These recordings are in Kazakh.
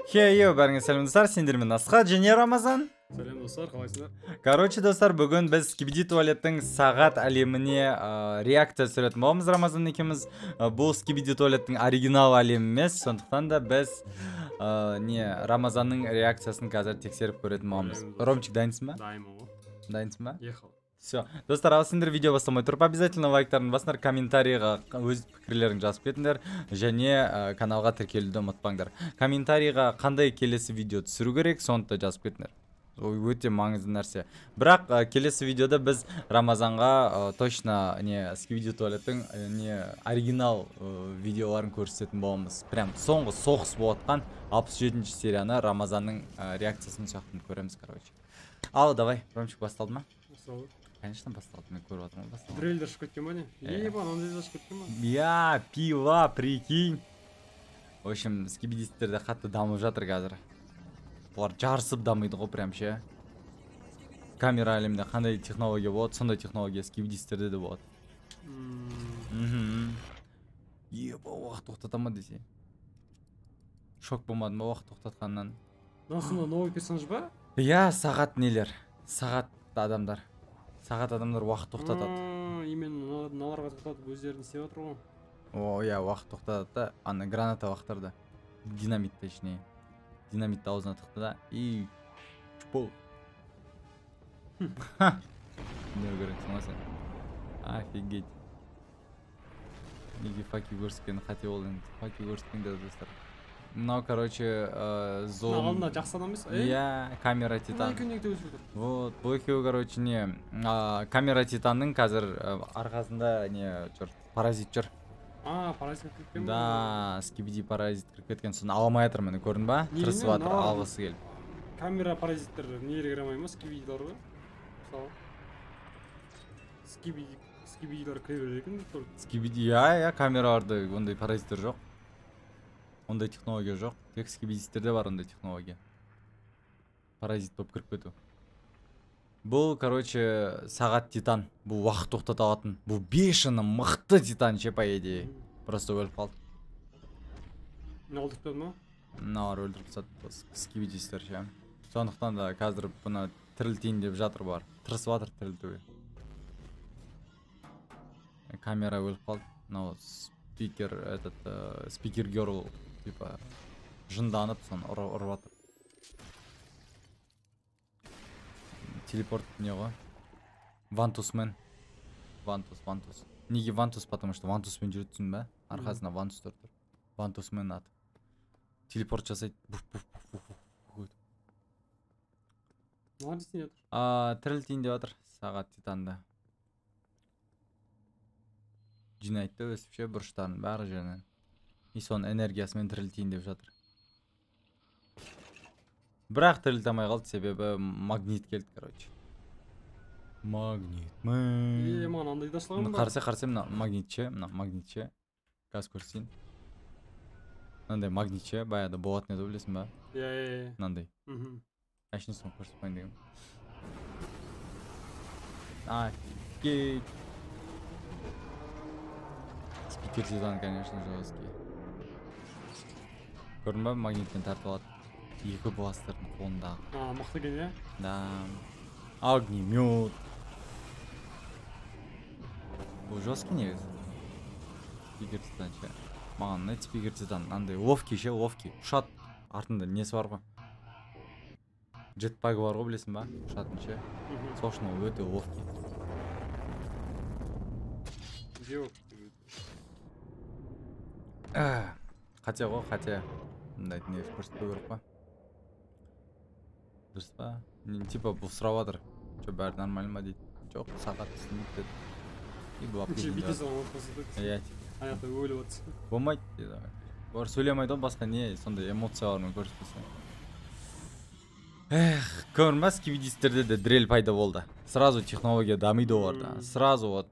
Хей, бәріңіз сәлем достар, сендермен Асқат және Рамазан. Сәлем достар, қалайсыңдар? Короче, достар, бүгін біз Skibidi туалеттің сағат әлеміне реакция түсіретін боламыз. Рамазан екеуміз бұл Skibidi туалеттің оригинал әлемі емес, сондықтан да біз Рамазанның реакциясын қазір тексеріп көретін боламыз. Ромчик, дайынсың ба? Дайынмын ғой. Дайынсың ба? Ехал. Все. Достар, ал сендер видео бастамай тұрып, обязательно лайктарын басыңдар, комментарийға өз пікірлерін жазып кетіңдер, және каналға тіркелуді ұмытпаңдар. Комментарийға қандай келесі видео түсіру керек, соны да жазып кетіңдер. Өте маңызды нәрсе. Бірақ келесі видеода біз Рамазанға точно Skibidi туалеттің оригинал видеоларын көрсететін боламыз. Прям соңғы соғыс болатқан 67-ші серияны Рамазанның реакциясын соқтын көреміз, короче. Ал, давай, Ромчик, басталды ма? Басталды. Конечно, басталды, мен көріп отырмын, басталды. Трейлер шығып кеткен ба не? Ебан, ондай да шығып кеткен ба? Я, пила, прикинь. В общем, скибидистерде қатты дамып жатыр қазір. Бұлар жарысып дамиды ғой, прям ше. Камера әлемінде қандай технология болады, сондай технология скибидистерде де болады. Еба, уақыт тоқтата ма десе. Шок болмадым ба уақыт тоқтатқаннан. Нахуй, новый персонаж ба? Я, сағат нелер. Сағат адамдар. Сағат адамдар уақыт тоқтатады. Именно мыналарға тоқтатып өздерін істеп жатыр ғой. О, я, уақыт тоқтатады да, ана граната уақыттарда. Динамит точнее. Динамитті аузына тықты да. И чпол. Не көресің ғой сен. Офигеть. Неге факи көрсеткен қате болды енді. Факи көрсеткен де достар. Мынау, короче, зон... Мына жақсы адам емес? Я, камера титан. Вот, бұл екеуі, короче, камера титанның қазір арқасында жүр, паразит жүр. Паразит кіріп кеткен? Да, Skibidi паразит кіріп кеткен, соны аламай жатыр, мені көрдің ба? Тырысып жатыр, алғысы келіп. Камера паразиттер нелер кіремай ма? Skibidилар ғой? Мысалы. Skibidилар кіре береді екен? Skibidi, я, камераларда ондай паразиттер жоқ. Ондай технология жоқ. Тек скибидистерде бар ондай технология. Паразит болып кіріп кету. Бұл, короче, сағат титан. Бұл уақыт тоқтата алатын. Бұл бешені мықты титан ше, по идее. Просто өліп қалды. Не өлтіріп тастады ма? Мыналар өлтіріп тастады скибидистер ше. Сондықтан да қазір бұны тірілтейін деп жатыр бар. Тырысып жатыр тірілтуге. Камера өліп қалды. Мынау спикер герл типа жынданып соны ұрып жатыр. Телепорт не ғой? Вантусмен. Вантус. Неге Вантус? Потому что Вантуспен жүрітсің бә? Арқасына Вантус тұр. Вантусмен аты. Телепорт жасайды. Молодец не жатыр. Тірілтейін деп жатыр сағат титанда. Жинайтты өсіп ше бұрыштарын бәрі жерінен. И соның энергиясымен тірілтейін деп жатыр. Бірақ тірілте алмай қалды, себебі магнит келді, короче. Магнит. Маған андай да шылаған ба? Қарсы, мына магнитше. Газ көрсейін. Мынандай магнитше, баяғыда болатын еді, білесің ба? Я. Мынандай. Әшінесін көрсетпайын деген. Офигеть. Спикер титан, конечно, жесткий. Көрдің ба, магнитпен тартып алады. Екі бластердің қолындағы. Мықты екен, я? Да. Огнемет. Бұл жесткий негізі. Спикер титан ше. Маған ұнайды спикер титан. Андай ловкий ше, ловкий. Ұшат. Артында несі бар ғой. Джетпак бар ғой, білесің ба? Ұшатын ше. Сол үшін ол өте ловкий. Қате ғой, қате. Мындайды не көрсетпеу керек па? Дұрыс па? Типа бұл сұрап жатыр. Бәрі нормально ма дейді. Жоқ, сағат түсініп деді. И бұл апкетін бейте салған отпасы. Я. Аяқта өліп отсы. Болмайды дейді. Олар сөйлемайды ғой, басқа не сондай эмоциялармен көрсетпесе. Көрдің ба, скибидистерде де дрель пайда болды. Сразу технология дамиды оларда. Сразу вот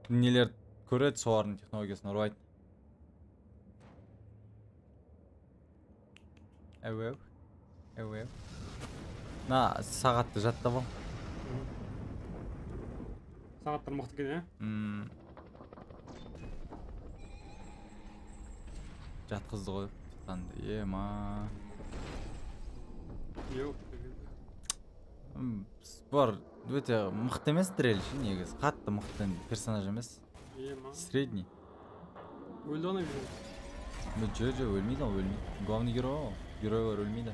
нелер көреді, солардың технологиясын ұрайды. Әуеу. На, сағатты жаттап ал. Сағаттар мықты екен, я? Жатқызды ғой. Титанды, ема. Бұлар өте мықты емес дрелші негізі, қатты мықты персонаж емес. ма Средний. өлді ғана береді. Жо, өлмейді ол, өлмейді. Главный герой ол. Геройлар өлмейді.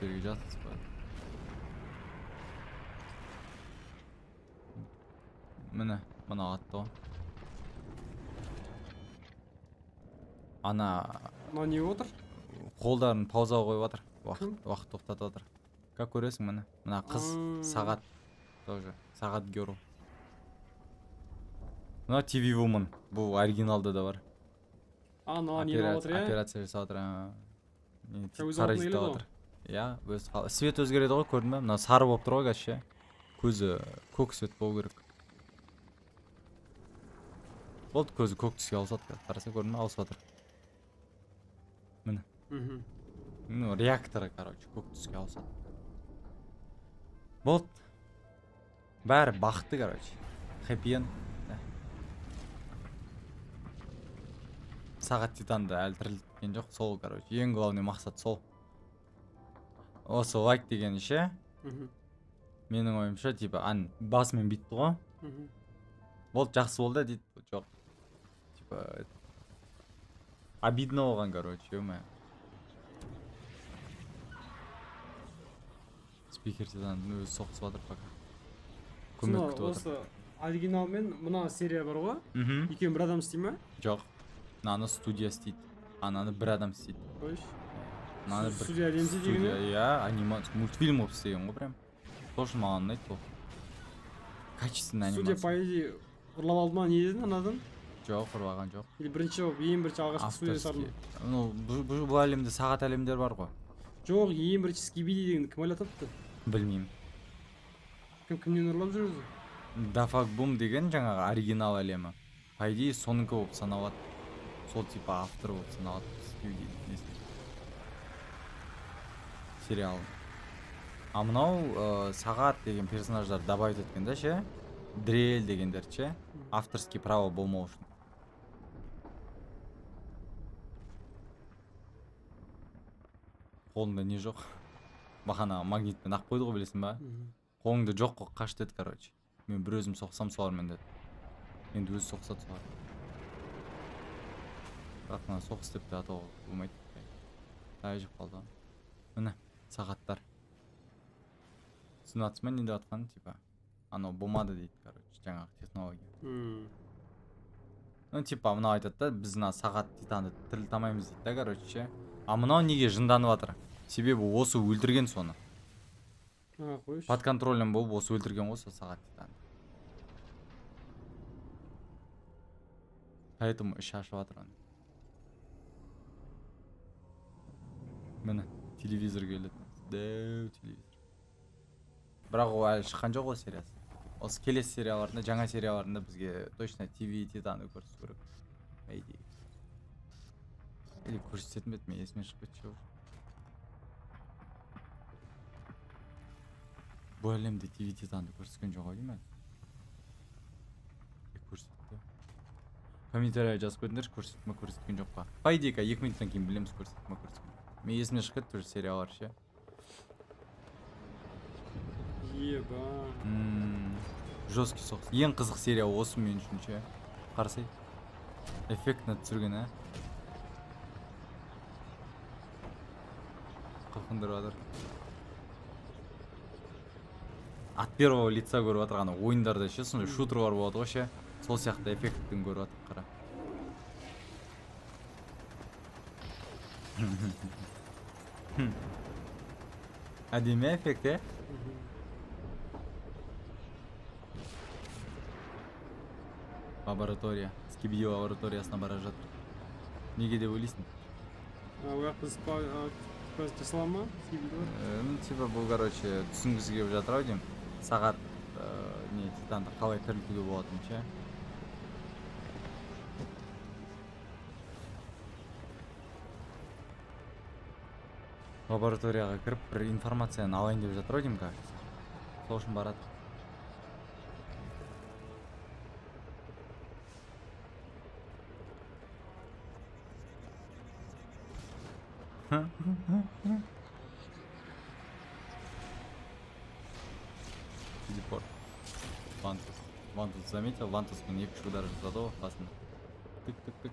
Берге жатсыз ба. Міне атты ғой. Мына не отыр? Қолдарын паузаға қойып отыр. Уақыт тоқтатып отыр. Как көресің міне? Мына қыз сағат. Тоже сағат герой. Мына TV Woman. Бұл оригиналда да бар. Мына не отыр я? Операция жасап отыр. Өз алдына келеді ғой. Я, свет өзгереді ғой, көрдің бе? Мына сары болып тұр ғой қазір. Көзі көк свет болу керек. Болды, көзі көк түске ауысады. Қараса көрдің бе? Ауысып отыр. Міне. Ну, реакторы, короче, көк түске ауысады. Болды. Бәрі бақты, короче. Хэппи-энд. Сағат Титанды әлі тірілткен жоқ, сол, короче. Ең главный мақсат сол. Осы лайк деген ше. Менің ойымша, типа, басымен битті ғой. Болды, жақсы болды дейді. Жоқ. Типа, обидно болған, короче, өме. Спикер Титанды өзі соқсып жатыр пока. Көмек күтіп отыр. Осы оригинал мен мына серия бар ғой. Екеуін бір адам істей ме? Жоқ. Мынаны студия істейді. Ананы бір адам істейді. Студия әлемде деген? Иә, анимация, мультфильм болып істеген ғой прям. Тоже маған ұнайды ол. Качественный анимация. Студия, по идее, ұрлап алды ма, не дедің анадан? Жоқ, ұрлаған жоқ. Или ең бірінші алғашқы студия сарын? Бұл әлемде сағат әлемдер бар ғой. Жоқ, ең бірінші Скибиди дегенді кім ойлатыпты? Білмеймін. Кімнен ұрлап жүрді? Дафак Бум деген жаңағы оригинал әлемі. По идее, соныкі болып саналады. Сол типа автор болып саналады. Сериал. А мынау сағат деген персонаждар добавить еткен да ше? Дрель дегендер ше? Авторский право болмау үшін. Қолында не жоқ? Бақана магнитпен ақ қойды ғой, білесің ба? Қолыңды жоқ қой, қаш деді, короче. Мен бір өзім соқсам солармен деді. Енді өзі соқсады солар. Бірақ мына соқыс деп те атауға болмайды. Тайжып қалды. Міне, сағаттар. Түсініп атсымен не деп атқан, типа, анау болмады дейді, короче, жаңағы технология. Ну, типа, мынау айтады да, біз мына сағат Титанды тірілте алмаймыз дейді да, короче, ше. А мынау неге жынданып жатыр? Себебі осы өлтірген соны. Под контролем болып осы өлтірген ғой сол сағат Титанды. Поэтому іші ашып жатыр оны. Міне, телевизор келеді. Дәу телевизор. Бірақ ол әлі шыққан жоқ ол сериясы. Осы келесі серияларында, жаңа серияларында бізге точно TV Титанды көрсету керек. Әйдей. Или көрсететін бет, мен есіме шығып кетші olur. Бұл әлемде TV Титанды көрсеткен жоқ ау деймін. Көрсетті. Комментария жазып көрдіңдер, көрсетті ме, көрсеткен жоқ па? По идее, 2 минуттан кейін білеміз көрсетті ме, көрсеткен. Мен есіме шығып кетті тоже сериялар ше. Еба. Жесткий соқс. Ең қызық серия осы мен үшін ше. Қарасай. Эффектно түсірген, а? Қылқындырып жатыр. От первого лица көріп жатыр, ғана ойындарда ше, сондай шутерлар болады ғой ше. Сол сияқты эффекттің көріп жатыр, қара. Әдемі эффект, е? Лаборатория. Скибиди лабораториясына бара жатыр. Неге деп ойлайсың? Ояқ біз жасала ма? Типа бұл, короче, түсінгізі келіп жатыр ау деймін. Сағат Титанды қалай тірілтуге болатын ше. Лабораторияға кіріп, бір информацияны алайын деп жатыр ау деймін, кажется. Сол үшін барады. депорт. Вантус заметил, Вантуспен 2 удар жасады ғой қасында. Тік.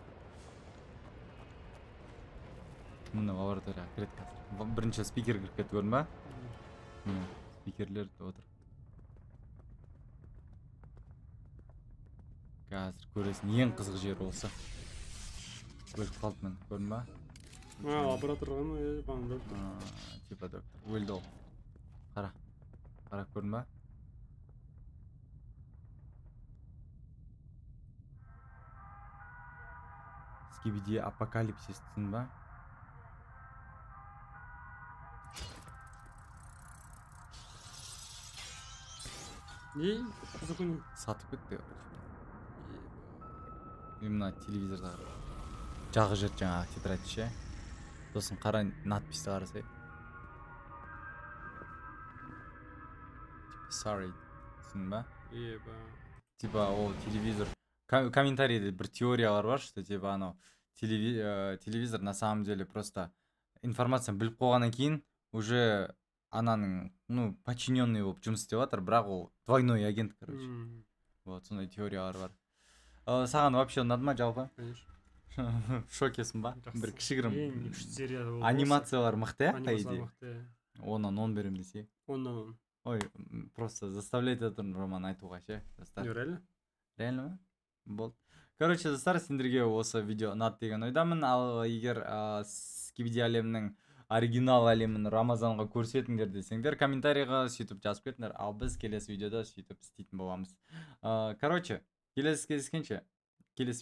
Мына лабораторияға кіреді қазір. Бірінші спикер кіріп кетті, көрдің ба? Спикерлер отыр. Қазір көресің, ең қызық жері осы. Өліп қалды мен, көрдің ба? Лаборатор ғана, баған доктор. Типа доктор, өлді ол. Қара, көрдің ба? Скибиди апокалипсис түсін ба? Қызықын. Сатып кетті. Именно телевизорда жағы жүрді жаңағы тетрадь ше. Сосын қара надписті қарасай. Sorry. Түсін ба? Типа ол телевизор. Комментарийде бір теориялар бар, что типа анау телевизор на самом деле просто информацияны біліп қойғаннан кейін уже ананың, подчиненный болып жұмыс істеп жатыр, бірақ ол двойной агент, короче. Вот, сондай теориялар бар. Саған вообще ұнады ма жалпы? Конечно. Шокесің ба? Бір кішігірім Анимациялар мықты, по идее. 10-нан 10 берем десе. 10-нан 10. Ой, просто заставляйт отырмын Роман айтуға ше. Реально? Реально ма? Болды. Короче, достар, сендерге осы видео ұнады деген ойдамын. Ал егер Скибиди әлемнің оригинал әлемін Рамазанға көрсетіңдер десеңдер, комментарийға сөйтіп жазып кетіңдер. Ал біз келесі видеода сөйтіп істейтін боламыз. Короче, келесі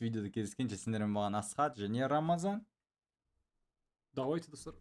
видеода кездескенше сендермен болған Асхат және Рамазан. Давайте, достар.